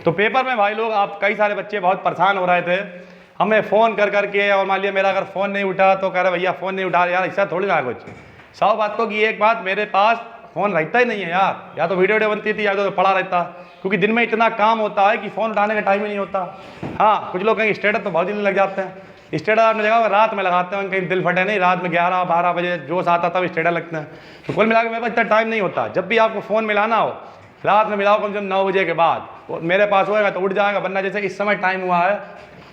तो पेपर में भाई लोग आप कई सारे बच्चे बहुत परेशान हो रहे थे, हमें फ़ोन कर करके, और मान लिया मेरा अगर फ़ोन नहीं उठा तो कह रहे भैया फ़ोन नहीं उठा, यार ऐसा थोड़ी ना कुछ। सौ बात को कि एक बात, मेरे पास फ़ोन रहता ही नहीं है यार, या तो वीडियो बनती थी या तो पड़ा रहता, क्योंकि दिन में इतना काम होता है कि फ़ोन उठाने का टाइम ही नहीं होता। हाँ, कुछ लोग कहीं स्टेटस तो बहुत जल्दी लग जाते हैं, स्टेटस आपने देखा रात में लगाते हैं, कहीं दिल फटे नहीं, रात में 11-12 बजे जोश आता तब स्टेटस लगते हैं। तो कुल मिला के मेरे पास इतना टाइम नहीं होता। जब भी आपको फ़ोन मिलाना हो रात में मिलाओ, कम से कम 9 बजे के बाद मेरे पास होएगा तो उठ जाएगा, वरना जैसे इस समय टाइम हुआ है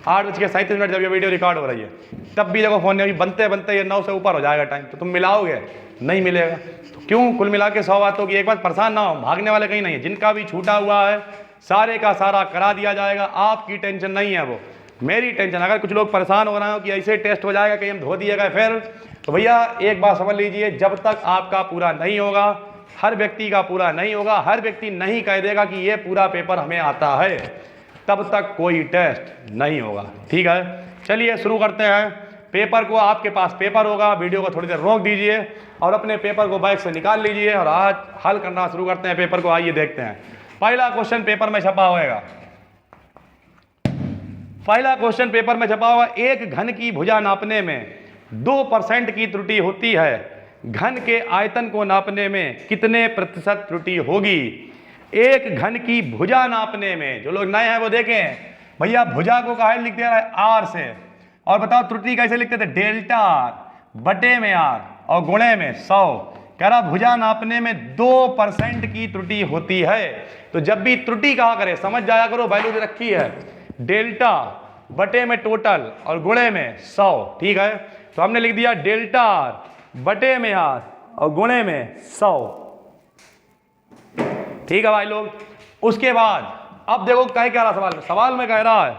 8:37 जब ये वीडियो रिकॉर्ड हो रही है, तब भी देखो फ़ोन नहीं, बनते बनते ये 9 से ऊपर हो जाएगा टाइम, तो तुम मिलाओगे नहीं मिलेगा। तो क्यों, कुल मिला के 100 बातों की एक बात, परेशान ना हो, भागने वाले कहीं नहीं है। जिनका भी छूटा हुआ है सारे का सारा करा दिया जाएगा, आपकी टेंशन नहीं है, वो मेरी टेंशन। अगर कुछ लोग परेशान हो रहे हो कि ऐसे टेस्ट हो जाएगा, कहीं हम धो दिएगा फिर, तो भैया एक बात समझ लीजिए, जब तक आपका पूरा नहीं होगा, हर व्यक्ति का पूरा नहीं होगा, हर व्यक्ति नहीं कह देगा कि ये पूरा पेपर हमें आता है, तब तक कोई टेस्ट नहीं होगा। ठीक है, चलिए शुरू करते हैं। पेपर को, आपके पास पेपर होगा, वीडियो को थोड़ी देर रोक दीजिए और अपने पेपर को बैग से निकाल लीजिए और आज हल करना शुरू करते हैं पेपर को। आइए देखते हैं। पहला क्वेश्चन पेपर में छपा होगा, पहला क्वेश्चन पेपर में छपा हुआ, एक घन की भुजा नापने में 2% की त्रुटि होती है, घन के आयतन को नापने में कितने प्रतिशत त्रुटि होगी? एक घन की भुजा नापने में, जो लोग नए हैं वो देखें, भैया भुजा को काहे लिख दिया है आर से, और बताओ त्रुटि कैसे लिखते थे, डेल्टा आर बटे में आर और गुणे में 100। कह रहा भुजा नापने में 2% की त्रुटि होती है। तो जब भी त्रुटि कहा करे समझ जाया करो, वैल्यू दे रखी है डेल्टा बटे में टोटल और गुणे में 100। ठीक है, तो हमने लिख दिया डेल्टा आर बटे में आर और गुणे में 100। ठीक है भाई लोग, उसके बाद अब देखो कह क्या रहा सवाल में कह रहा है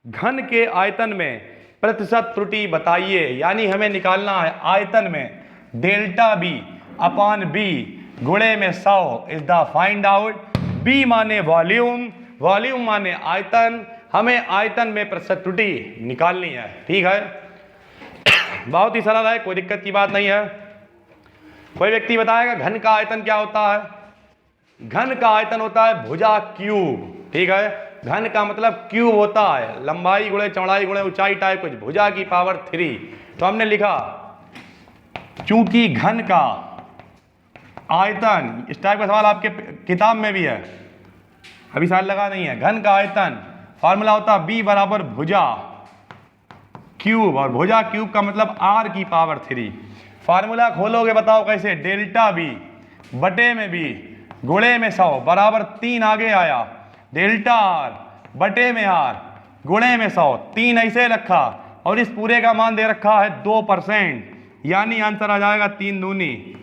घन के आयतन में प्रतिशत त्रुटि बताइए, यानी हमें निकालना है आयतन में डेल्टा बी अपॉन बी गुणे में 100 is the find out. B माने वॉल्यूम, वॉल्यूम माने आयतन, हमें आयतन में प्रतिशत त्रुटि निकालनी है। ठीक है, बहुत ही सरल है, कोई दिक्कत की बात नहीं है। कोई व्यक्ति बताएगा घन का आयतन क्या होता है? घन का आयतन होता है भुजा क्यूब। ठीक है, घन का मतलब क्यूब होता है, लंबाई गुणे चौड़ाई गुणे ऊंचाई टाइप कुछ, भुजा की पावर 3। तो हमने लिखा चूंकि घन का आयतन, इस टाइप का सवाल आपके किताब में भी है, अभी साल लगा नहीं है। घन का आयतन फॉर्मूला होता है बी बराबर भुजा क्यूब, और भुजा क्यूब का मतलब आर की पावर 3। फार्मूला खोलोगे बताओ कैसे, डेल्टा बी बटे में बी गुणे में 100 बराबर 3 आगे आया, डेल्टा आर बटे में आर गुणे में 100, 3 ऐसे रखा और इस पूरे का मान दे रखा है 2%, यानी आंसर आ जाएगा 3 दूनी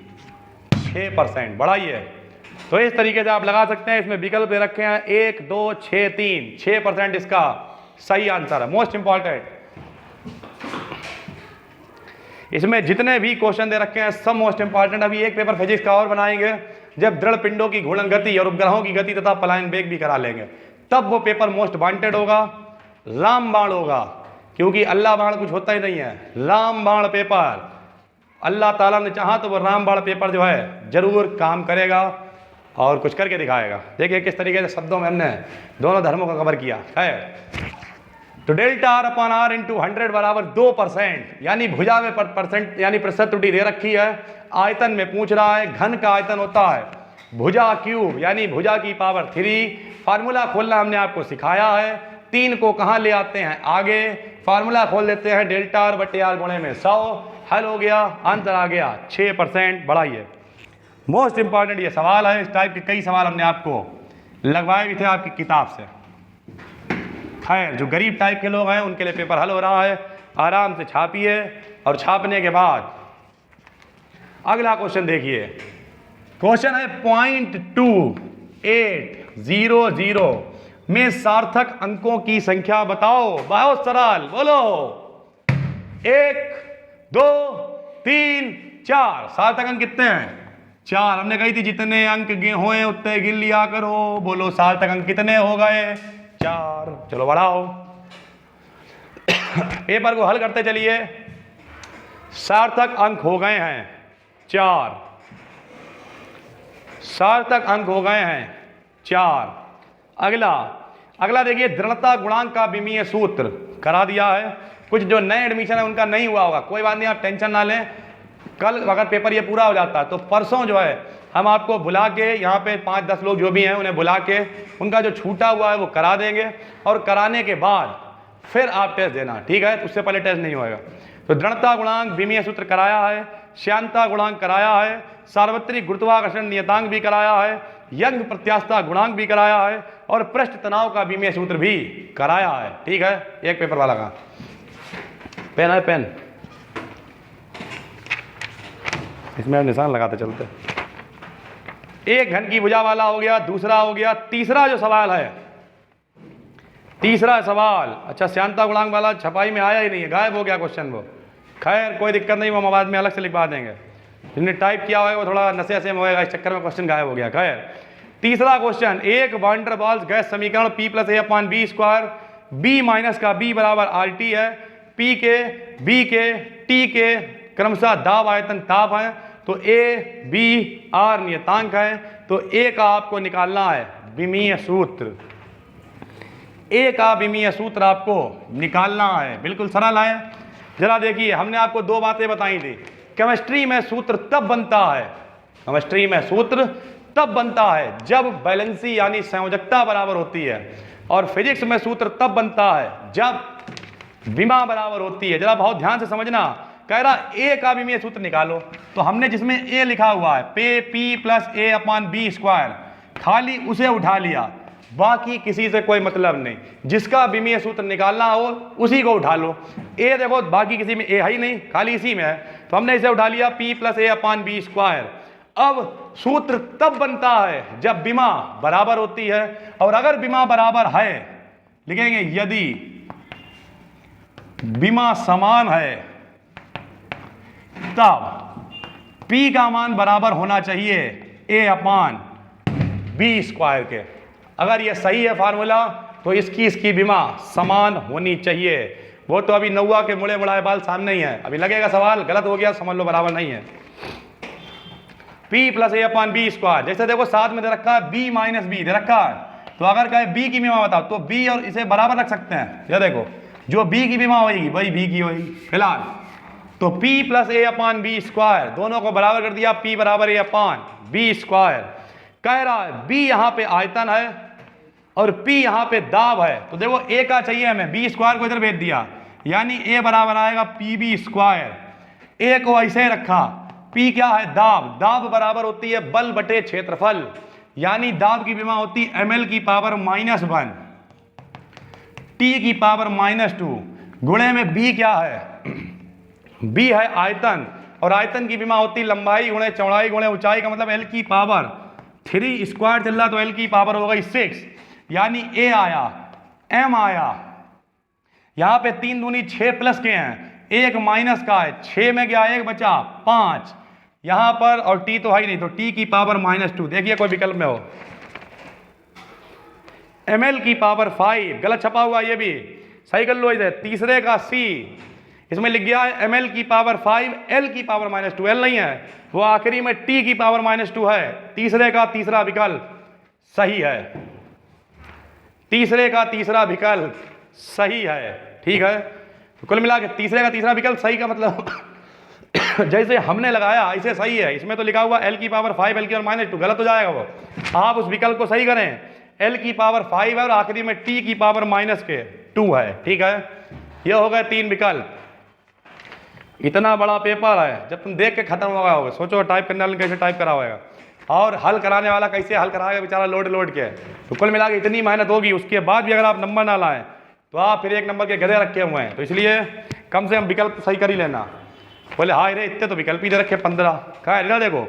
6%। बढ़ाइए, तो इस तरीके से आप लगा सकते हैं। इसमें विकल्प दे रखे हैं 1, 2, 6, 3, 6% इसका सही आंसर है। मोस्ट इंपॉर्टेंट, इसमें जितने भी क्वेश्चन दे रखे हैं सब मोस्ट इंपॉर्टेंट। अभी एक पेपर फिजिक्स का और बनाएंगे, जब दृढ़ पिंडों की घूर्णन गति और उपग्रहों की गति तथा पलायन वेग भी करा लेंगे, तब वो पेपर मोस्ट वांटेड होगा, रामबाण होगा, क्योंकि अल्लाह बाण कुछ होता ही नहीं है, रामबाण पेपर। अल्लाह ताला ने चाहा तो वो रामबाण पेपर जो है जरूर काम करेगा और कुछ करके दिखाएगा। देखिए किस तरीके से शब्दों में हमने दोनों धर्मों का कवर किया है। तो delta R upon R into 100 बराबर 2%, यानी भुजा में परसेंट यानी प्रतिशत त्रुटि दे रखी है। आयतन में पूछ रहा है, घन का आयतन होता है भुजा क्यूब यानी भुजा की पावर 3। फार्मूला खोलना हमने आपको सिखाया है, 3 को कहाँ ले आते हैं आगे, फार्मूला खोल देते हैं डेल्टा आर बटे आर गुणे में 100, हल हो गया, आंसर आ गया 6%। बढ़ाइए, मोस्ट इंपॉर्टेंट ये सवाल है। इस टाइप के कई सवाल हमने आपको लगवाए भी थे आपकी किताब से। खैर, जो गरीब टाइप के लोग हैं उनके लिए पेपर हल हो रहा है, आराम से छापिए और छापने के बाद अगला क्वेश्चन देखिए। क्वेश्चन है 0.2800 में सार्थक अंकों की संख्या बताओ। बहुत सरल, बोलो 1, 2, 3, 4। सार्थक अंक कितने हैं? 4। हमने कही थी जितने अंक होए उतने गिन लिया करो। बोलो सार्थक अंक कितने हो गए? 4। चलो बढ़ाओ, पेपर को हल करते चलिए। सार्थक अंक हो गए हैं 4, सार्थक अंक हो गए हैं 4। अगला अगला देखिए दृढ़ता गुणांक का विमीय सूत्र करा दिया है। कुछ जो नए एडमिशन है उनका नहीं हुआ होगा, कोई बात नहीं, आप टेंशन ना लें। कल अगर पेपर ये पूरा हो जाता है तो परसों जो है हम आपको बुला के यहाँ पे 5-10 लोग जो भी हैं उन्हें बुला के उनका जो छूटा हुआ है वो करा देंगे, और कराने के बाद फिर आप टेस्ट देना, ठीक है। उससे पहले टेस्ट नहीं होएगा। तो दृढ़ता गुणांक विमीय सूत्र कराया है, श्यानता गुणांक कराया है, सार्वत्रिक गुरुत्वाकर्षण नियतांक भी कराया है, यंग प्रत्यास्थता गुणांक भी कराया है, और पृष्ठ तनाव का विमीय सूत्र भी कराया है, ठीक है। एक पेपर वाला का पेन है, पेन इसमें निशान लगाते चलते। एक घन की भुजा वाला हो गया, दूसरा हो गया। तीसरा जो सवाल है, तीसरा सवाल, अच्छा श्यानता गुणांक वाला छपाई में आया ही नहीं है, गायब हो गया क्वेश्चन वो। खैर कोई दिक्कत नहीं, वो हम बाद में अलग से लिखवा देंगे। जिसने टाइप किया होगा वो थोड़ा नशे से में होगा, इस चक्कर में क्वेश्चन गायब हो गया। खैर तीसरा क्वेश्चन, एक वैन वाल्स गैस समीकरण P+A/B², B माइनस का B बराबर RT है, P के B के T के क्रमशः दाब आयतन ताप है, तो A B R नियतांक है। तो A का आपको निकालना है विमीय सूत्र, A का विमीय सूत्र आपको निकालना है, बिल्कुल सरल है। जरा देखिए, हमने आपको दो बातें बताई थी। केमिस्ट्री में सूत्र तब बनता है, केमिस्ट्री में सूत्र तब बनता है जब बैलेंसी यानी संयोजकता बराबर होती है, और फिजिक्स में सूत्र तब बनता है जब विमा बराबर होती है। जरा बहुत ध्यान से समझना, कह रहा A का विमीय सूत्र निकालो, तो हमने जिसमें A लिखा हुआ है P+A/B², खाली उसे उठा लिया, बाकी किसी से कोई मतलब नहीं। जिसका विमीय सूत्र निकालना हो उसी को उठा लो। A देखो बाकी किसी में A है ही नहीं, खाली इसी में है, तो हमने इसे उठा लिया P+A/B²। अब सूत्र तब बनता है जब विमा बराबर होती है, और अगर विमा बराबर है लिखेंगे यदि विमा समान है तब P का मान बराबर होना चाहिए A/B² के। अगर ये सही है फार्मूला तो इसकी विमा समान होनी चाहिए। वो तो अभी नौवा के मुड़े मुड़ाए बाल सामने ही है, अभी लगेगा सवाल गलत हो गया समझ लो, बराबर नहीं है। P+A/B², जैसे देखो साथ में दे रखा है B माइनस B दे रखा है, तो अगर कहे B की विमा बताओ तो B और इसे बराबर रख सकते हैं। ये देखो जो B की विमा होगी वही B की होगी फिलहाल, तो P+A/B², दोनों को बराबर कर दिया, P बराबर A/B²। कह रहा है B यहाँ पे आयतन है और P यहाँ पे दाब है, तो देखो A का चाहिए हमें, B² को इधर भेज दिया, यानी A बराबर आएगा PB²। A को ऐसे रखा, P क्या है दाब, दाब बराबर होती है बल बटे क्षेत्रफल, यानी दाब की विमा होती है mL⁻⁻1 T⁻⁻2 गुणे में B क्या है, B है आयतन, और आयतन की विमा होती लंबाई गुणे चौड़ाई गुणे ऊंचाई, का मतलब L⁻3² चल रहा तो L की पावर हो गई 6, यानी A आया, M आया, यहाँ पे 3 दूनी 6 प्लस के हैं, 1 माइनस का है, 6 में गया 1 बचा 5 यहाँ पर, और T तो है ही नहीं, तो T⁻⁻2। देखिए कोई विकल्प में हो, mL⁵ गलत छपा हुआ, ये भी सही कर लो इसे। तीसरे का C, इसमें लिख गया है mL⁵ L⁻⁻2, L नहीं है, वो आखिरी में T⁻⁻2 है। तीसरे का तीसरा विकल्प सही है, तीसरे का तीसरा विकल्प सही है, ठीक है। तो कुल मिला के तीसरे का तीसरा विकल्प सही का मतलब जैसे हमने लगाया ऐसे सही है। इसमें तो लिखा हुआ L⁵ L⁻2, गलत हो जाएगा वो, आप उस विकल्प को सही करें, L⁵ है और आखिरी में T⁻⁻2 है, ठीक है। ये हो गए 3 विकल्प। इतना बड़ा पेपर है, जब तुम देख के खत्म हो गया होगा, सोचो टाइप करने वाले कैसे टाइप करा होगा, और हल कराने वाला कैसे हल कराएगा बेचारा लोड के। तो कुल मिला के इतनी मेहनत होगी, उसके बाद भी अगर आप नंबर ना लाएं तो आप फिर 1 नंबर के गधे रखे हुए हैं। तो इसलिए कम से कम विकल्प सही कर ही लेना। बोले हाय रे इतने तो विकल्प ही दे रखे 15, खैर देखो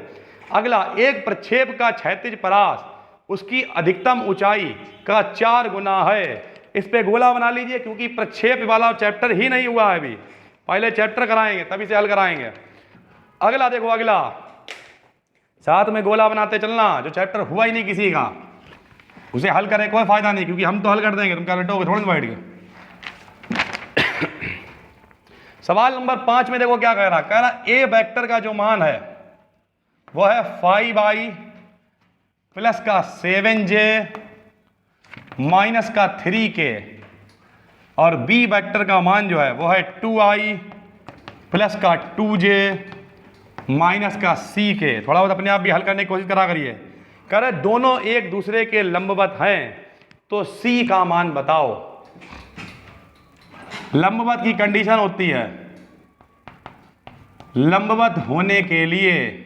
अगला, एक प्रक्षेप का क्षैतिज परास उसकी अधिकतम ऊंचाई का 4 गुना है। इस पे गोला बना लीजिए, क्योंकि प्रक्षेप वाला चैप्टर ही नहीं हुआ है अभी, पहले चैप्टर कराएंगे तभी से हल कराएंगे। अगला देखो, अगला साथ में गोला बनाते चलना, जो चैप्टर हुआ ही नहीं किसी का उसे हल करे कोई फायदा नहीं, क्योंकि हम तो हल कर देंगे, तुम क्या बैठोगे थोड़ी बैठ के। सवाल नंबर 5 में देखो क्या कह रहा ए वेक्टर का जो मान है वो है 5i + 7j माइनस का 3k और b वेक्टर का मान जो है वो है 2i प्लस का 2j माइनस का ck। थोड़ा बहुत अपने आप भी हल करने की कोशिश करा करिए। कह रहे दोनों एक दूसरे के लंबवत हैं तो c का मान बताओ। लंबवत की कंडीशन होती है, लंबवत होने के लिए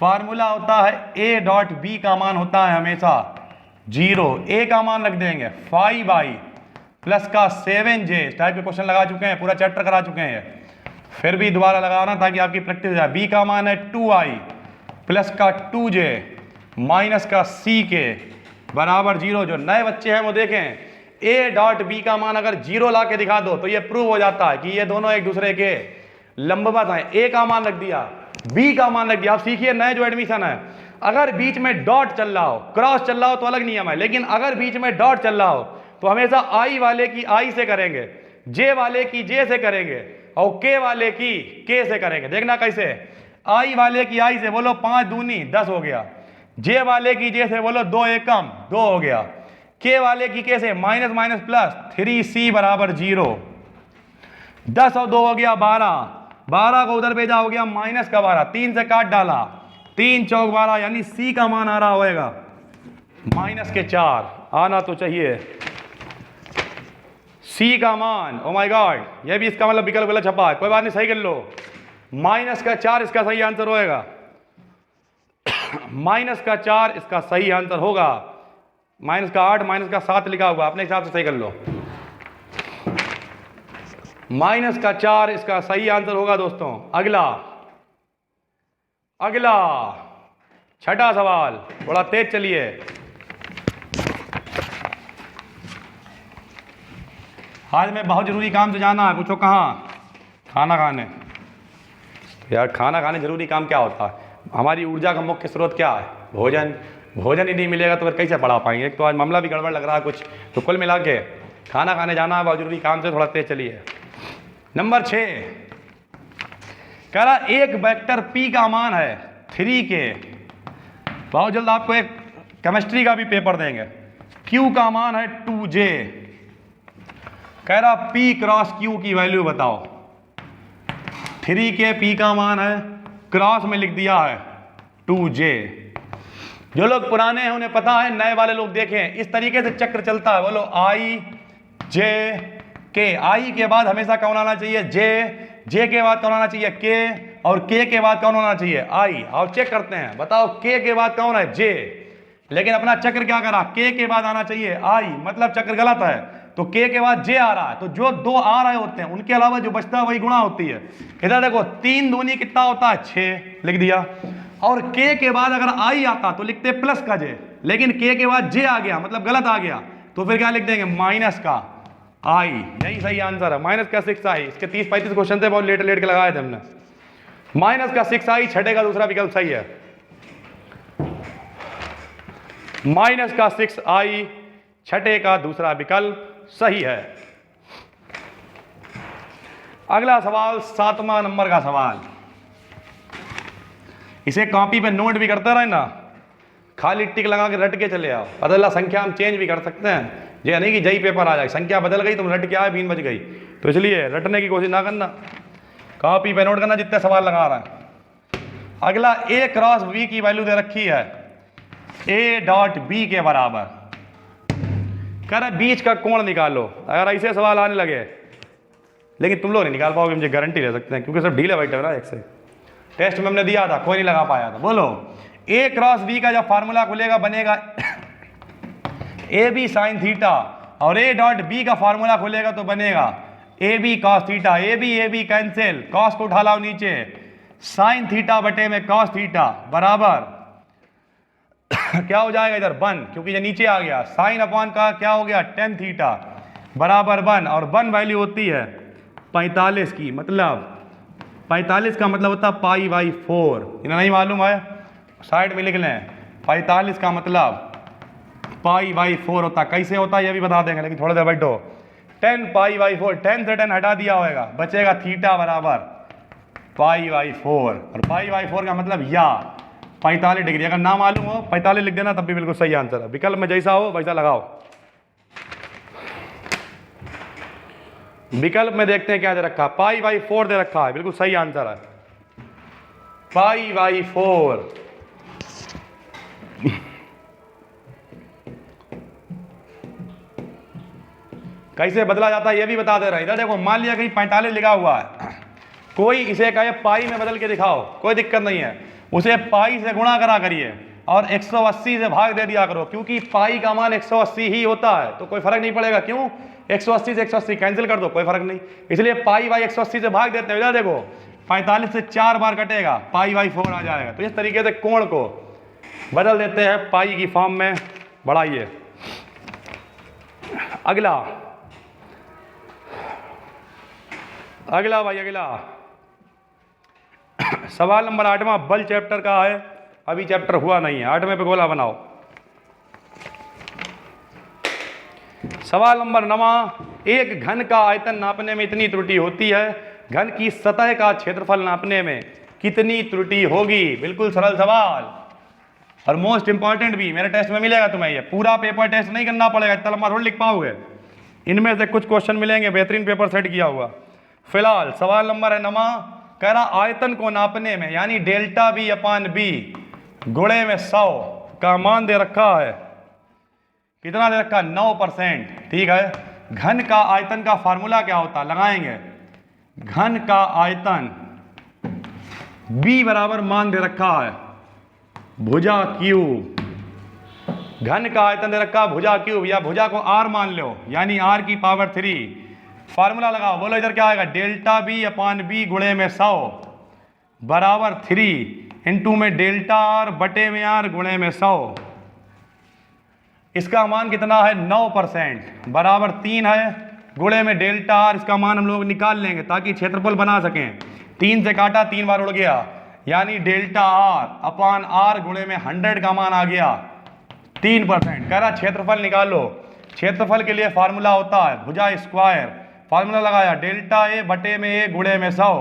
फॉर्मूला होता है a डॉट b का मान होता है हमेशा 0। a का मान रख देंगे 5i प्लस का 7j। इस टाइप के क्वेश्चन लगा चुके हैं, पूरा चैप्टर करा चुके हैं, फिर भी दोबारा लगाना ताकि आपकी प्रैक्टिस हो जाए। b का मान है 2i प्लस का 2j माइनस का ck बराबर 0। जो नए बच्चे हैं वो देखें, a डॉट b का मान अगर 0 ला के दिखा दो तो ये प्रूव हो जाता है कि ये दोनों एक दूसरे के लंबवत हैं। a का मान रख दिया, b का मान रख दिया। आप सीखिए, नए जो एडमिशन है, अगर बीच में डॉट चल रहा हो, क्रॉस चल रहा हो तो अलग नियम है, लेकिन अगर बीच में डॉट चल रहा हो तो हमेशा i वाले की i से करेंगे, j वाले की j से करेंगे और k वाले की k से करेंगे। देखना कैसे, i वाले की i से बोलो 5 दूनी 10 हो गया, j वाले की j से बोलो 2 एकम 2 हो गया, k वाले की k से माइनस माइनस प्लस 3c बराबर 0। 10 और 2 हो गया 12, 12 को उधर भेजा हो गया माइनस का 12, 3 से काट डाला, 3 चौक 12, यानी c का मान आ रहा होगा माइनस के 4। आना तो चाहिए c का मान। ओ माय गॉड, ये भी इसका मतलब विकल्प गलत छपा है, कोई बात नहीं, सही कर लो। माइनस का 4 इसका सही आंसर होएगा, माइनस का 4 इसका सही आंसर होगा। माइनस का 8 माइनस का 7 लिखा हुआ, अपने हिसाब से सही कर लो। माइनस का 4 इसका सही आंसर होगा दोस्तों। अगला अगला छठा सवाल, थोड़ा तेज चलिए। आज मैं बहुत जरूरी काम से जाना है, पूछो कहाँ? खाना खाने। यार खाना खाने जरूरी काम क्या होता है? हमारी ऊर्जा का मुख्य स्रोत क्या है? भोजन। भोजन ही नहीं मिलेगा तो फिर कैसे पढ़ा पाएंगे? एक तो आज मामला भी गड़बड़ लग रहा है कुछ, तो कुल मिला के खाना खाने जाना है बहुत जरूरी काम से, थोड़ा तेज चलिए। नंबर 6 कह रहा एक वेक्टर p का मान है 3k। बहुत जल्द आपको एक केमिस्ट्री का भी पेपर देंगे। q का मान है 2j। कह रहा p क्रॉस q की वैल्यू बताओ। 3k p का मान है, क्रॉस में लिख दिया है 2j। जो लोग पुराने हैं उन्हें पता है, नए वाले लोग देखें, इस तरीके से चक्र चलता है। बोलो i j k, i के बाद हमेशा कौन आना चाहिए? j के बाद कौन आना चाहिए? k, और k के बाद कौन होना चाहिए? i। और चेक करते हैं, बताओ k के बाद कौन है? j। लेकिन अपना चक्र क्या करा? k के बाद आना चाहिए i, मतलब चक्र गलत है, तो k के बाद j आ रहा है। तो जो दो आ रहे होते हैं उनके अलावा जो बचता है वही गुणा होती है। इधर देखो 3 दूनी कितना होता है? 6 लिख दिया। और k के बाद अगर i आता तो लिखते प्लस का j, लेकिन k के बाद j आ गया मतलब गलत आ गया, तो फिर क्या लिख देंगे? माइनस का i। यही सही आंसर है, माइनस का 6i। इसके 30-35 क्वेश्चन थे, बहुत लेट लेट के लगाए थे हमने। माइनस का 6i, छठे का दूसरा विकल्प सही है। माइनस का 6i, छठे का दूसरा विकल्प सही है। अगला सवाल 7वां नंबर का सवाल, इसे कॉपी पे नोट भी करते रहे ना, खाली टिक लगा के रट के चले आओ। अदला संख्या हम चेंज भी कर सकते हैं, ये नहीं कि जई पेपर आ जाए, संख्या बदल गई तुम रट के आए 3 बज गई, तो इसलिए रटने की कोशिश ना करना, कॉपी पे नोट करना जितने सवाल लगा रहा है। अगला a क्रॉस b की वैल्यू दे रखी है a डॉट b के बराबर। कह रहा बीच का कोण निकालो। अगर ऐसे सवाल आने लगे, लेकिन तुम लोग नहीं निकाल पाओगे, मुझे गारंटी ले सकते हैं, क्योंकि सब ढीले बैठे हो ना। एक से टेस्ट में हमने दिया था, कोई नहीं लगा पाया था। बोलो a क्रॉस b का जब फार्मूला खुलेगा बनेगा ए बी साइन थीटा, और a डॉट b का फार्मूला खुलेगा तो बनेगा A B cos theta. A B cancel, cos को उठा लाओ नीचे, साइन थीटा बटे में कॉस थीटा बराबर क्या हो जाएगा? इधर 1, क्योंकि ये नीचे आ गया। साइन अपॉन का क्या हो गया? टेन थीटा बराबर 1, और 1 वैल्यू होती है 45 की, मतलब 45 का मतलब होता है π/4। इन्हें नहीं मालूम है? साइड में लिख लें, 45 का मतलब π/4 होता। कैसे होता है ये भी बता देंगे, लेकिन थोड़ा देर बैठो। 10 π/4, 10 से 10 हटा दिया होगा, बचेगा थीटा बराबर π/4, और π/4 का मतलब या 45 डिग्री। अगर ना मालूम हो 45 लिख देना, तब भी बिल्कुल सही आंसर है। विकल्प में जैसा हो वैसा लगाओ। विकल्प में देखते हैं क्या दे रखा है। π/4 दे रखा है, बिल्कुल सही आंसर है π/4। कैसे बदला जाता है ये भी बता दे रहा है। इधर देखो, मान लिया कहीं 45 लिखा हुआ है, कोई इसे कहे पाई में बदल के दिखाओ, कोई दिक्कत नहीं है, उसे पाई से गुणा करा करिए और 180 से भाग दे दिया करो, क्योंकि पाई का मान 180 ही होता है, तो कोई फर्क नहीं पड़ेगा। क्यों? 180 से 180 कैंसिल कर दो, कोई फर्क नहीं, इसलिए π/180 से भाग देते हैं। इधर देखो 45 से 4 बार कटेगा, π/4 आ जाएगा। तो इस तरीके से कोण को बदल देते हैं पाई की फॉर्म में। बढ़ाइए अगला भाई, अगला सवाल नंबर 8वां बल चैप्टर का है, अभी चैप्टर हुआ नहीं है। 8वें पे गोला बनाओ। सवाल नंबर 9, एक घन का आयतन नापने में इतनी त्रुटि होती है, घन की सतह का क्षेत्रफल नापने में कितनी त्रुटि होगी? बिल्कुल सरल सवाल और मोस्ट इंपॉर्टेंट भी, मेरे टेस्ट में मिलेगा तुम्हें। ये पूरा पेपर टेस्ट नहीं करना पड़ेगा, इतना लंबा थोड़ा लिख पाओगे। इनमें से कुछ क्वेश्चन मिलेंगे, बेहतरीन पेपर सेट किया हुआ। फिलहाल सवाल नंबर है 9, कह रहा आयतन को नापने में, यानी ΔV/b गुणे में 100 का मान दे रखा है। कितना दे रखा है? 9%। ठीक है, घन का आयतन का फार्मूला क्या होता है? लगाएंगे। घन का आयतन b बराबर मान दे रखा है भुजा क्यूब। घन का आयतन दे रखा है भुजा क्यूब, या भुजा को r मान लो, यानी r⁻3। फार्मूला लगाओ, बोलो इधर क्या आएगा? ΔV/b गुणे में 100 बराबर 3 इंटू में ΔR बटे में r गुणे में 100। इसका मान कितना है? 9% बराबर 3 है, गुणे में ΔR। इसका मान हम लोग निकाल लेंगे ताकि क्षेत्रफल बना सकें। 3 से काटा, 3 बार उड़ गया, यानी ΔR/r गुणे में 100 का मान आ गया 3%। कह रहा क्षेत्रफल निकालो। क्षेत्रफल के लिए फार्मूला होता है भुजा स्क्वायर। फार्मूला लगाया, ΔA बटे में a गुणे में 100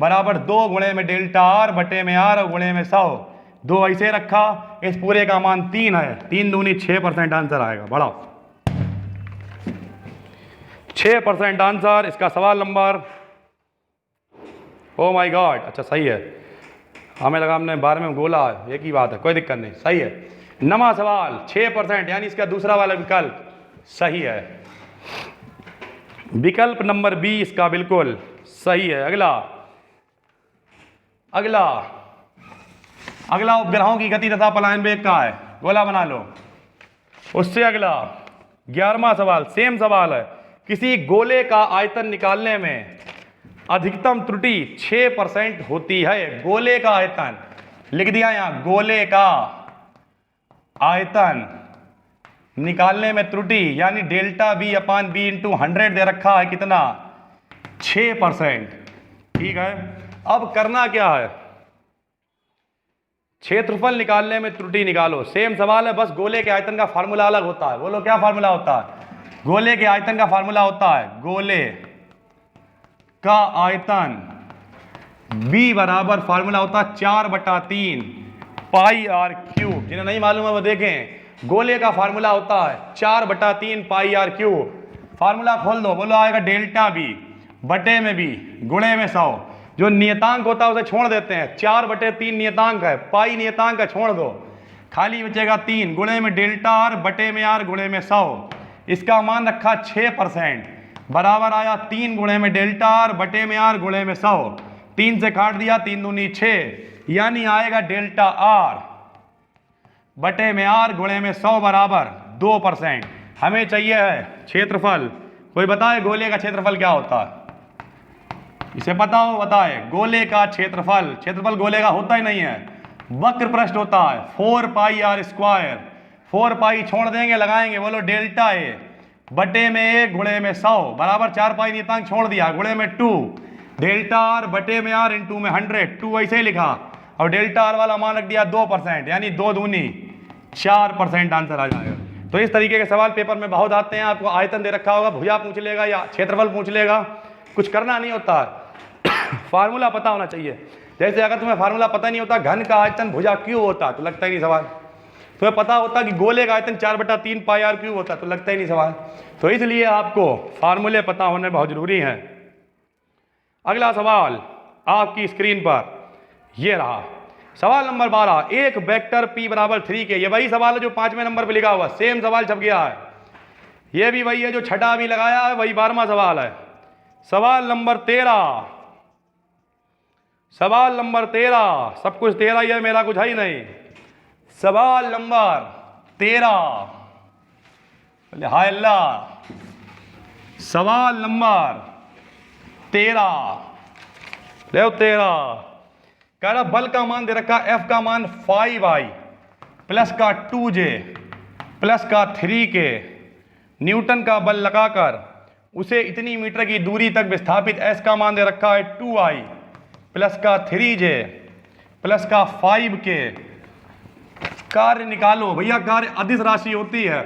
बराबर 2 गुणे में ΔR बटे में r गुणे में 100। 2 ऐसे रखा, इस पूरे का मान 3 है, 3 दूनी 6% आंसर आएगा। बढ़ाओ, 6% आंसर इसका। सवाल नंबर, ओ माय गॉड, अच्छा सही है, हमें लगा हमने 12 में गोला है, एक ही बात है, कोई दिक्कत नहीं, सही है। 9वां सवाल 6%, यानी इसका दूसरा वाला विकल्प सही है। विकल्प नंबर बी इसका बिल्कुल सही है। अगला उपग्रहों की गति तथा पलायन वेग का है, गोला बना लो। उससे अगला 11वां सवाल, सेम सवाल है। किसी गोले का आयतन निकालने में अधिकतम त्रुटि 6% होती है। गोले का आयतन लिख दिया यहां, गोले का आयतन निकालने में त्रुटि, यानी ΔV/b इंटू 100 दे रखा है, कितना? 6%। ठीक है, अब करना क्या है? क्षेत्रफल निकालने में त्रुटि निकालो। सेम सवाल है, बस गोले के आयतन का फार्मूला अलग होता है। बोलो क्या फार्मूला होता है? गोले के आयतन का फार्मूला होता है, गोले का आयतन b बराबर फार्मूला होता है 4/3 πr3। जिन्हें नहीं मालूम है वो देखें, गोले का फार्मूला होता है 4/3 πr3। फार्मूला खोल दो, बोलो आएगा ΔV बटे में b गुणे में 100। जो नियतांक होता है उसे छोड़ देते हैं, 4/3 नियतांक है, पाई नियतांक है, छोड़ दो, खाली बचेगा 3 गुणे में ΔR बटे में r गुणे में 100। इसका मान रखा 6% बराबर आया 3 गुणे में ΔR बटे में r गुणे में 100। 3 से काट दिया, 3 दूनी 6, यानी आएगा ΔR बटे में r गुणे में 100 बराबर 2%। हमें चाहिए है क्षेत्रफल। कोई बताए गोले का क्षेत्रफल क्या होता है? इसे पता हो बताए। गोले का क्षेत्रफल गोले का होता ही नहीं है, वक्र पृष्ठ होता है 4πr²। 4 पाई छोड़ देंगे, लगाएंगे, बोलो ΔA बटे में a गुणे में 100 बराबर 4 पाई नियतांक छोड़ दिया, गुणे में 2 ΔR बटे में r इंटू में 100। 2 ऐसे ही लिखा और ΔR वाला मान रख दिया 2%, यानी 2 दूनी 4% आंसर आ जाएगा। तो इस तरीके के सवाल पेपर में बहुत आते हैं। आपको आयतन दे रखा होगा, भुजा पूछ लेगा या क्षेत्रफल पूछ लेगा, कुछ करना नहीं होता है, फार्मूला पता होना चाहिए। जैसे अगर तुम्हें फार्मूला पता नहीं होता घन का आयतन भुजा क्यों होता तो लगता ही नहीं सवाल। तुम्हें पता होता कि गोले का आयतन 4/3 पाई आर क्यूब होता तो लगता ही नहीं सवाल। तो इसलिए आपको फार्मूले पता होने बहुत जरूरी है। अगला सवाल आपकी स्क्रीन पर ये रहा, सवाल नंबर 12, एक वेक्टर p बराबर 3 के, ये वही सवाल है जो 5वें नंबर पर लिखा हुआ, सेम सवाल छप गया है। ये भी वही है जो छठा भी लगाया है, वही 12वां सवाल है। सवाल नंबर 13, सवाल नंबर 13, सब कुछ 13 ही है, मेरा कुछ है ही नहीं। सवाल नंबर 13, हाय अल्लाह, सवाल नंबर 13 ले 13 कह रहा बल का मान दे रखा, F का मान 5i प्लस का 2j प्लस का 3k, न्यूटन का बल लगाकर उसे इतनी मीटर की दूरी तक विस्थापित S का मान दे रखा है 2i प्लस का 3j प्लस का 5k। कार्य निकालो। भैया कार्य अदिश राशि होती है,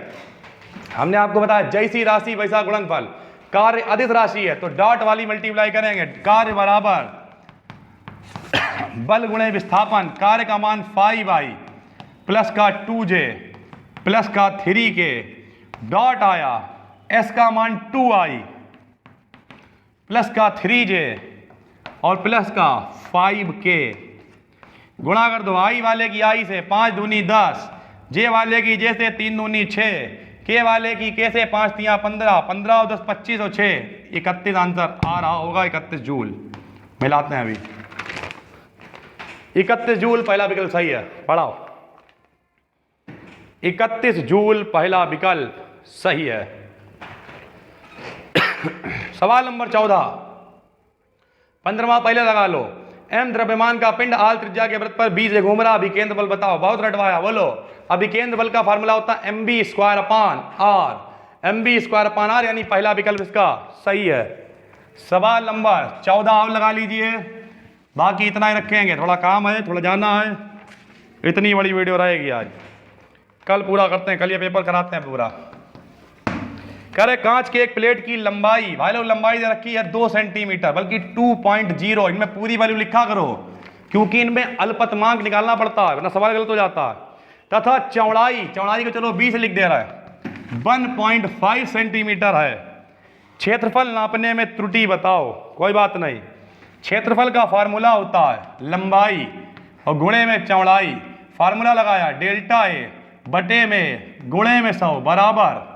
हमने आपको बताया जैसी राशि वैसा गुणनफल। कार्य अदिश राशि है तो डॉट वाली मल्टीप्लाई करेंगे, कार्य बराबर बल गुणे विस्थापन, कार्य का मान 5i प्लस का 2j प्लस का 3k, डॉट आया S का मान 2i प्लस का 3j और प्लस का 5k। गुणा कर दो i वाले की i से, 5 दूनी 10, j वाले की j से 3 दूनी 6, k वाले की k से 5 तियां 15, 15 और 10 25 और 6 31 आंसर आ रहा होगा 31 जूल। मिलाते हैं अभी, 31 जूल पहला विकल्प सही है, पढ़ाओ। 31 जूल पहला विकल्प सही है। सवाल नंबर 14, 15वां पहले लगा लो। m द्रव्यमान का पिंड आल त्रिज्या के वृत्त पर b से घूम रहा, अभिकेंद्र बल बताओ। बहुत रटवाया, बोलो। अभिकेंद्र बल का फार्मूला होता है mv²/r, mv²/r, यानी पहला विकल्प इसका सही है। सवाल नंबर 14 और लगा लीजिए, बाकी इतना ही रखेंगे, थोड़ा काम है, थोड़ा जाना है, इतनी बड़ी वीडियो रहेगी आज, कल पूरा करते हैं, कल ये पेपर कराते हैं पूरा। कह रहे कांच के एक प्लेट की लंबाई, भाई लोग लंबाई दे रखी है 2 सेंटीमीटर, बल्कि 2.0, इनमें पूरी वैल्यू लिखा करो क्योंकि इनमें अल्पतमांक निकालना पड़ता है वरना सवाल गलत हो जाता है। तथा चौड़ाई, चौड़ाई को चलो 20 लिख दे रहा है, 1.5 सेंटीमीटर है। क्षेत्रफल नापने में त्रुटि बताओ। कोई बात नहीं, क्षेत्रफल का फार्मूला होता है लंबाई और गुणे में चौड़ाई। फार्मूला लगाया डेल्टा ए बटे में गुणे में 100 बराबर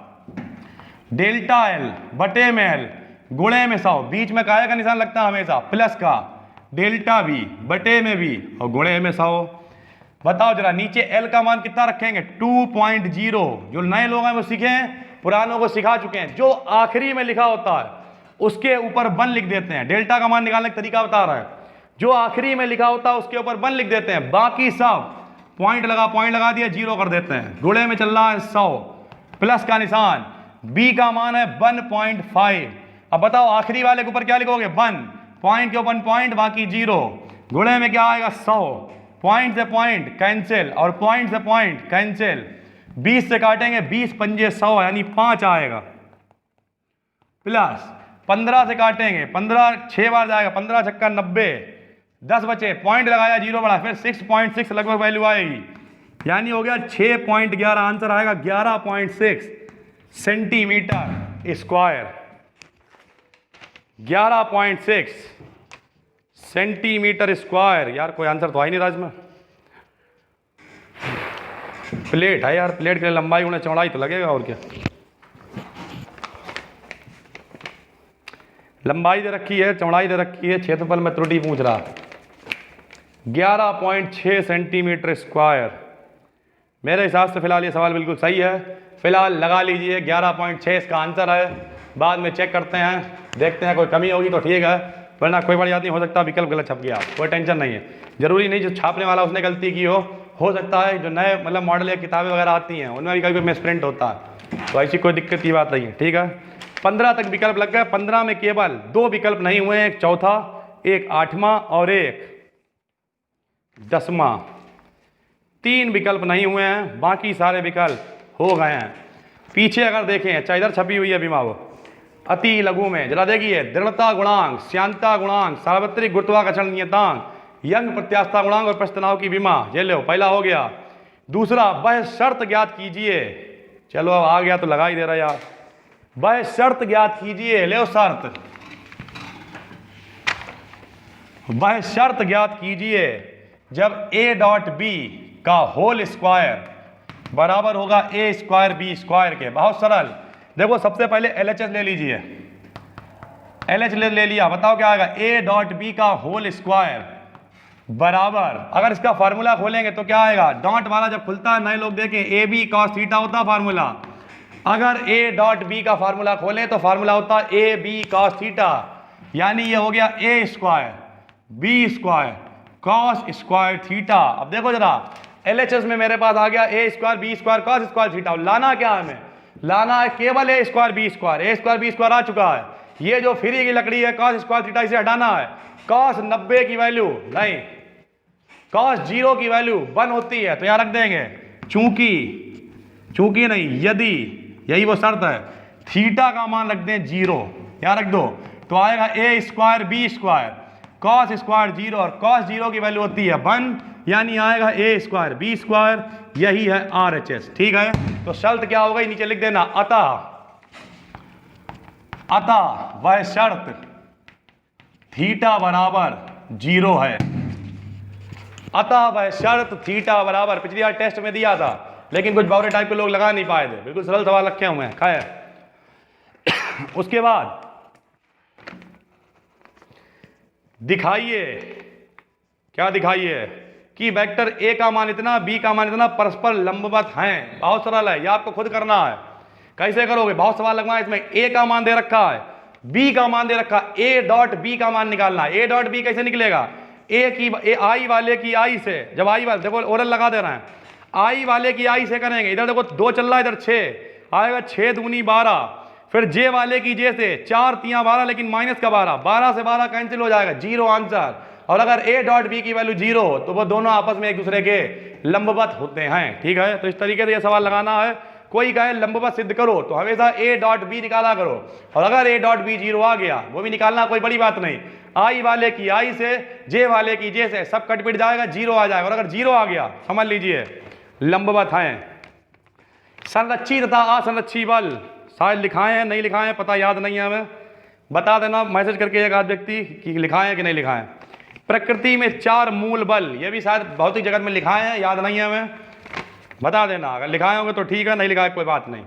डेल्टा एल बटे में एल गुणे में 100, बीच में काय का निशान लगता है हमेशा, प्लस का डेल्टा बी बटे में बी और गुणे में 100। बताओ जरा नीचे एल का मान कितना रखेंगे, 2.0। जो नए लोग हैं वो सीखे हैं, पुरानों को सिखा चुके हैं। जो आखिरी में लिखा होता है उसके ऊपर 1 लिख देते हैं, डेल्टा का मान निकालने का तरीका बता रहा है। जो आखिरी में लिखा होता है उसके ऊपर 1 लिख देते हैं, बाकी सब पॉइंट लगा दिया 0 कर देते हैं। गुणे में चल रहा है 100, प्लस का निशान, बी का मान है 1.5। अब बताओ आखिरी वाले के ऊपर क्या लिखोगे, 1, पॉइंट के ऊपर पॉइंट बाकी 0, गुणे में क्या आएगा 100, पॉइंट से पॉइंट कैंसिल और पॉइंट से पॉइंट कैंसिल, 20 से काटेंगे 20 पंजे 100 यानी 5 आएगा, प्लस 15 से काटेंगे 15 6 बार जाएगा, 15 छक्का 90, 10 बचे, पॉइंट लगाया 0 बढ़ा, फिर 6.6 लगभग वैल्यू आएगी, यानी हो गया 6.11 आंसर आएगा 11.6 सेंटीमीटर स्क्वायर। 11.6 centimetre square. यार कोई आंसर तो आ ही नहीं राज में। प्लेट है यार, प्लेट के लिए लंबाई उन्हें चौड़ाई तो लगेगा और क्या। लंबाई दे रखी है, चौड़ाई दे रखी है, क्षेत्रफल में त्रुटि पूछ रहा। 11.6 सेंटीमीटर स्क्वायर। मेरे हिसाब से फिलहाल ये सवाल बिल्कुल सही है, फिलहाल लगा लीजिए 11.6 इसका आंसर है। बाद में चेक करते हैं, देखते हैं कोई कमी होगी तो ठीक है, वरना कोई बड़ी बात नहीं, हो सकता है विकल्प गलत छप गया, कोई टेंशन नहीं है। जरूरी नहीं जो छापने वाला उसने गलती की हो सकता है जो नए मतलब मॉडल या किताबें वगैरह आती हैं उनमें भी कभी मिसप्रिंट होता है, तो ऐसी कोई दिक्कत की बात नहीं है। ठीक है, 15 तक विकल्प लग गए। 15 में केवल 2 विकल्प नहीं हुए, एक चौथा, एक 8वां और एक 10वां। 3 विकल्प नहीं हुए हैं, बाकी सारे विकल्प हो गए हैं। पीछे अगर देखें, अच्छा इधर छपी हुई है बीमा, वो अति लघु में जरा देखिए, दृढ़ता गुणांक, श्यानता गुणांक, सार्वत्रिक गुरुत्वाकर्षण नियतांक, यंग प्रत्यास्था गुणांक और प्रश्न तनाव की विमा, ये लो पहला हो गया। दूसरा, वह शर्त ज्ञात कीजिए, चलो अब आ गया तो लगा ही दे रहा यार। वह शर्त ज्ञात कीजिए, ले शर्त, वह शर्त ज्ञात कीजिए जब a डॉट बी का होल स्क्वायर बराबर होगा a स्क्वायर बी स्क्वायर के। बहुत सरल, देखो सबसे पहले LHS ले लीजिए, LH ले लिया, बताओ क्या आएगा, a डॉट बी का होल स्क्वायर बराबर, अगर इसका फार्मूला खोलेंगे तो क्या आएगा, डॉट वाला जब खुलता है नए लोग देखें ए बी कॉस थीटा होता फार्मूला, अगर a डॉट बी का फार्मूला खोलें तो फार्मूला होता ए बी कॉस थीटा, यानी ये हो गया a square B square cos square theta. अब देखो जरा LHS में मेरे पास आ गया a square B square cos square theta, लाना क्या है हमें, लाना है केवल a स्क्वायर बी स्क्वायर आ चुका है, ये जो फ्री की लकड़ी है कॉस स्क्वायर थीटा इसे हटाना है, कॉस 90 की वैल्यू नहीं, कॉस 0 की वैल्यू 1 होती है तो यहां रख देंगे, चूंकि नहीं यदि, यही वो शर्त है, थीटा का मान रख दें 0, यहां रख दो, तो आएगा a square B square cos square 0 और कॉस 0 की वैल्यू होती है 1, यानी आएगा a स्क्वायर बी स्क्वायर, यही है RHS। ठीक है, तो शर्त क्या होगा नीचे लिख देना, अतः वह शर्त थीटा बराबर 0 है, अतः वह शर्त थीटा बराबर, पिछली बार टेस्ट में दिया था लेकिन कुछ बावरे टाइप के लोग लगा नहीं पाए थे, बिल्कुल सरल सवाल रखे हुए हैं। खैर उसके बाद दिखाइए, क्या दिखाइए कि वेक्टर a का मान इतना b का मान इतना परस्पर लंबवत हैं। बहुत सरल है, ये आपको खुद करना है। कैसे करोगे, बहुत सवाल लगवा है इसमें, a का मान दे रखा है, b का मान दे रखा है, a डॉट b का मान निकालना है। a डॉट b कैसे निकलेगा, आई वाले की आई से, जब आई वाले, देखो ओरल लगा दे रहे हैं, आई वाले की आई से करेंगे, इधर देखो 2 चल रहा है, इधर 6 आएगा, 6 दूनी 12, फिर जे वाले की जे से 4 तियां 12 लेकिन माइनस का 12 से 12 कैंसिल हो जाएगा, 0 आंसर। और अगर a डॉट बी की वैल्यू 0 तो वो दोनों आपस में एक दूसरे के लंबवत होते हैं। ठीक है, तो इस तरीके से ये सवाल लगाना है। कोई कहे लंबवत सिद्ध करो तो हमेशा a डॉट बी निकाला करो, और अगर a डॉट बी 0 आ गया वो भी निकालना, कोई बड़ी बात नहीं, आई वाले की आई से जे वाले की जे से सब कट पिट जाएगा, 0 आ जाएगा, और अगर 0 आ गया समझ लीजिए लंबवत हैं। संरक्षी तथा असंरक्षी बल शायद लिखाए हैं, नहीं लिखाए हैं पता, याद नहीं है हमें, बता देना मैसेज करके एक आध व्यक्ति कि लिखाए हैं कि नहीं लिखाए हैं। प्रकृति में 4 मूल बल, ये भी शायद भौतिक जगत में लिखाए हैं, याद नहीं है हमें, बता देना, अगर लिखाए होंगे तो ठीक है, नहीं लिखाए कोई बात नहीं।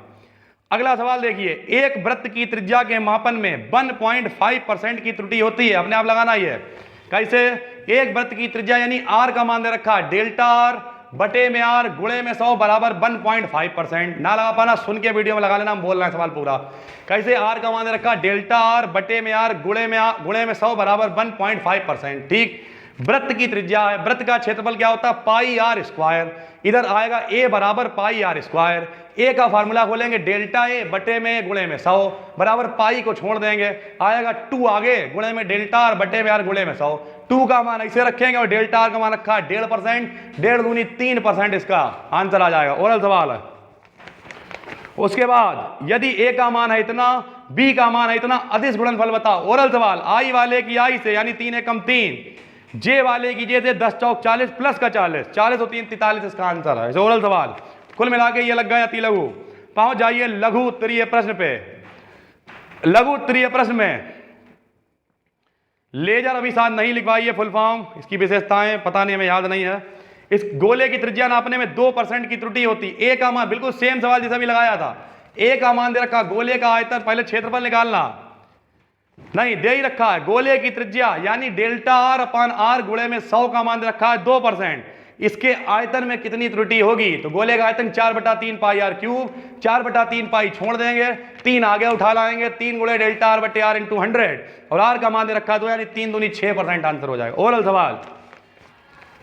अगला सवाल देखिए, एक वृत्त की त्रिज्या के मापन में 1.5% की त्रुटि होती है, अपने आप लगाना ही है। कैसे, एक वृत्त की त्रिज्या यानी r का मान दे रखा है, डेल्टा r बटे में r गुणे में 100 बराबर 1.5%, ना लगा पाना सुन के वीडियो में लगा लेना, हम बोल रहे हैं सवाल पूरा। कैसे, r का मान दे रखा है डेल्टा r बटे में r गुणे में 100 बराबर 1.5%। ठीक, वृत्त की त्रिज्या है, वृत्त का क्षेत्रफल क्या होता है, पाई r स्क्वायर, इधर आएगा a बराबर पाई r स्क्वायर, a का फार्मूला खोलेंगे डेल्टा a बटे में गुणे में 100 बराबर पाई को छोड़ देंगे, आएगा 2 आगे गुणे में डेल्टा r बटे में r गुणे में 100, 2 का मान ऐसे रखेंगे और डेल्टा r का मान रखा है 1.5%, 1.5 दूनी 3% इसका आंसर आ जाएगा। ओरल सवाल है। उसके बाद यदि a का मान है इतना, b का मान है इतना, अदिश गुणनफल बताओ। ओरल सवाल, आई वाले की आई से यानी 3 एकम 3, जे वाले की जे से 10 चौक 40 प्लस का 40 और 3 43 इसका आंसर है। ओरल सवाल कुल मिला के ये लग गया अति लघु। पहुंच जाइए लघु उत्तरीय प्रश्न पे। लघु उत्तरीय प्रश्न में लेजर अभी साथ नहीं लिखवाइए फुल फॉर्म, इसकी विशेषताएं पता नहीं, हमें याद नहीं है। इस गोले की त्रिज्या नापने में 2% की त्रुटि होती। ए का मान, बिल्कुल सेम सवाल जैसा भी लगाया था, ए का मान दे रखा, गोले का आयतन, पहले क्षेत्रफल निकालना नहीं, दे ही रखा है, गोले की त्रिज्या यानी डेल्टा r अपान r गुणे में 100 का मान दे रखा है 2%, इसके आयतन में कितनी त्रुटि होगी, तो गोले का आयतन 4/3 पाई r क्यूब, 4/3 पाई छोड़ देंगे, 3 आगे उठा लाएंगे, 3 गुणे डेल्टा r बटे r इंटू 100, और r का मान दे रखा है 2 यानी 3 दूनी 6% आंसर हो जाएगा। ओरल सवाल,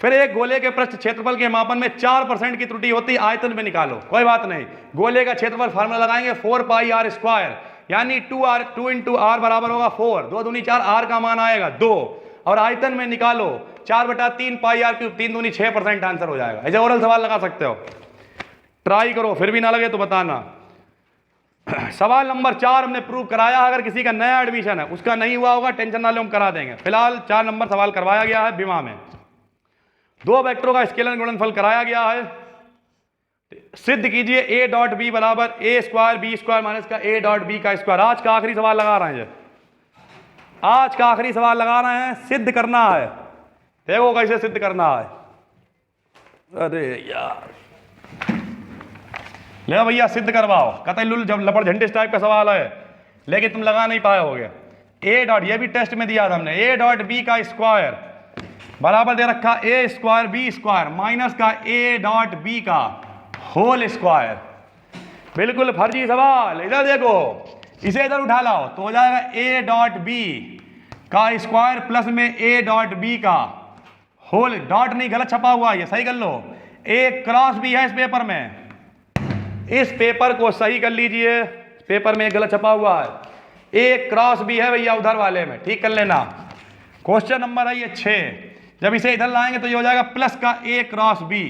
फिर एक गोले के पृष्ठ क्षेत्रफल के मापन में 4% की त्रुटि होती है, आयतन में निकालो, कोई बात नहीं, गोले का क्षेत्रफल फार्मूला लगाएंगे 4 पाई r स्क्वायर यानी 2 इंटू r बराबर होगा 4, 2 दूनी 4, r का मान आएगा 2, और आयतन में निकालो 4/3 पाई r क्यूब, 3 दूनी 6% आंसर हो जाएगा। ऐसे ओरल सवाल लगा सकते हो, ट्राई करो, फिर भी ना लगे तो बताना। सवाल नंबर 4 हमने प्रूव कराया, अगर किसी का नया एडमिशन है उसका नहीं हुआ होगा टेंशन ना लो, हम करा देंगे। फिलहाल 4 नंबर सवाल करवाया गया है बीमा में। दो वेक्टरों का स्केलर गुणनफल कराया गया है। सिद्ध कीजिए ए डॉट बी बराबर ए स्क्वायर बी स्क्वायर माइनस का ए डॉट बी का स्क्वायर। आज का आखिरी सवाल लगा रहे हैं, आज का आखिरी सवाल लगा रहे हैं, सिद्ध करना है। देखो कैसे सिद्ध करना है। अरे यार, ले भैया सिद्ध करवाओ। कतई लुल जब लपड़ झंडिस टाइप का सवाल है, लेकिन तुम लगा नहीं पाए होगे। ए डॉट, ये भी टेस्ट में दिया था हमने, ए डॉट बी का स्क्वायर बराबर दे रखा ए स्क्वायर बी स्क्वायर माइनस का ए डॉट बी का होल स्क्वायर। बिल्कुल फर्जी सवाल। इधर देखो, इसे इधर उठा लाओ तो हो जाएगा ए डॉट बी का स्क्वायर प्लस में ए डॉट बी का होल। डॉट नहीं, गलत छपा हुआ है, सही कर लो। ए क्रॉस भी है इस पेपर में, इस पेपर को सही कर लीजिए। पेपर में गलत छपा हुआ है, ए क्रॉस भी है भैया उधर वाले में, ठीक कर लेना। क्वेश्चन नंबर है ये 6। जब इसे इधर लाएंगे तो ये हो जाएगा प्लस का ए क्रॉस बी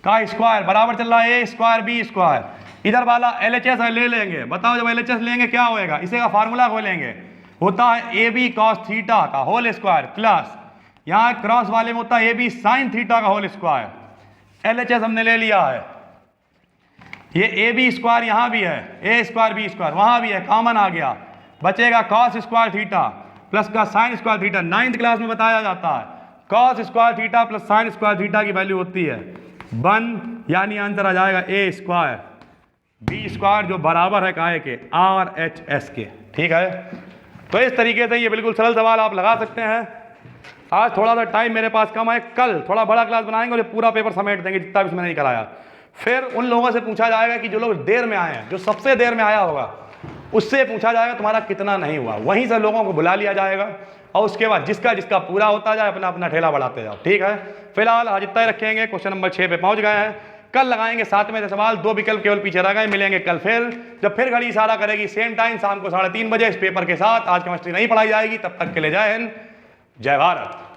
का स्क्वायर बराबर चल रहा है ए स्क्वायर बी स्क्वायर। इधर वाला LHS ले लेंगे। बताओ जब LHS लेंगे क्या होएगा, इसे का फार्मूला खोलेंगे, होता है ए बी कॉस थीटा का होल स्क्वायर प्लस यहाँ क्रॉस वाले में होता है ए बी साइन थीटा का होल स्क्वायर। LHS हमने ले लिया है। ये ए बी स्क्वायर यहाँ भी है, ए स्क्वायर बी स्क्वायर वहाँ भी है, कॉमन आ गया, बचेगा कॉस स्क्वायर थीटा प्लस का sine square theta. 9th class में बताया जाता है cos square theta plus sine square theta की वैल्यू होती है 1, यानी आंसर आ जाएगा ए स्क्वायर बी स्क्वायर जो बराबर है काहे के RHS के। ठीक है, तो इस तरीके से ये बिल्कुल सरल सवाल आप लगा सकते हैं। आज थोड़ा सा टाइम मेरे पास कम है, कल थोड़ा बड़ा क्लास बनाएंगे और ये पूरा पेपर समेट देंगे जितना भी इसमें नहीं कराया। फिर उन लोगों से पूछा जाएगा कि जो लोग देर में आए हैं, जो सबसे देर में आया होगा उससे पूछा जाएगा तुम्हारा कितना नहीं हुआ। वहीं से लोगों को बुला लिया जाएगा और उसके बाद जिसका जिसका पूरा होता जाए अपना अपना ठेला बढ़ाते जाओ। ठीक है, फिलहाल आज इतना ही रखेंगे। क्वेश्चन नंबर 6 पे पहुंच गए हैं। कल लगाएंगे 7वें सवाल। 2 विकल्प केवल पीछे रह गए। मिलेंगे कल फिर, जब फिर घड़ी इशारा करेगी सेम टाइम शाम को 3:30 बजे इस पेपर के साथ। आज केमिस्ट्री नहीं पढ़ाई जाएगी। तब तक के लिए जय हिंद, जय भारत।